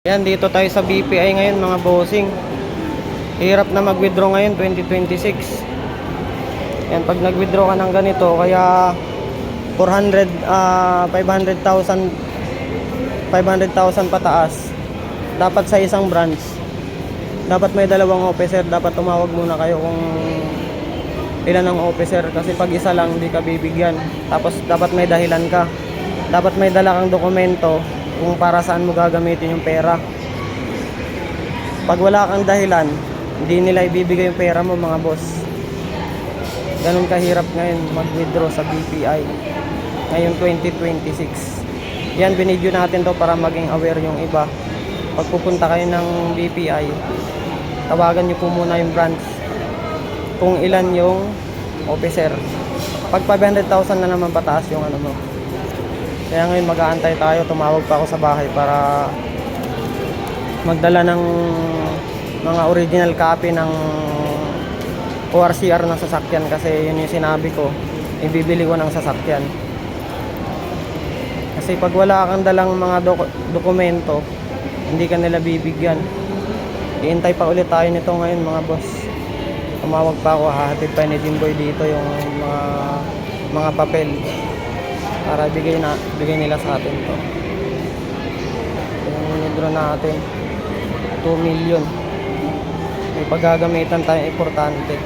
Yan, dito tayo sa BPI ngayon mga bossing. Hirap na mag-withdraw ngayon 2026. Yan, pag nag-withdraw ka ng ganito, kaya 500,000 pataas. Dapat sa isang branch. Dapat may dalawang officer, dapat tumawag muna kayo kung ilan ang officer kasi pag isa lang hindi ka bibigyan. Tapos dapat may dahilan ka. Dapat may dala kang dokumento kung para saan mo gagamitin yung pera. Pag wala kang dahilan, hindi nila ibibigay yung pera mo mga boss. Ganun kahirap ngayon mag-withdraw sa BPI ngayon 2026. Yan, binidyo natin to para maging aware yung iba. Pag pupunta kayo ng BPI, tawagan nyo po muna yung branch kung ilan yung officer. Pag 500,000 na naman pataas yung ano mo. Kaya ngayon mag-aantay tayo, tumawag pa ako sa bahay para magdala ng mga original copy ng ORCR ng sasakyan kasi yun yung sinabi ko, ibibili ko ng sasakyan. Kasi pag wala kang dalang mga dokumento, hindi ka nila bibigyan. Iintay pa ulit tayo nito ngayon mga boss. Tumawag pa ako, hahatid pa ni Jimboy dito yung mga papel para bigay nila sa atin to. Yung withdraw natin 2 million. May paggagamitan tayo importante.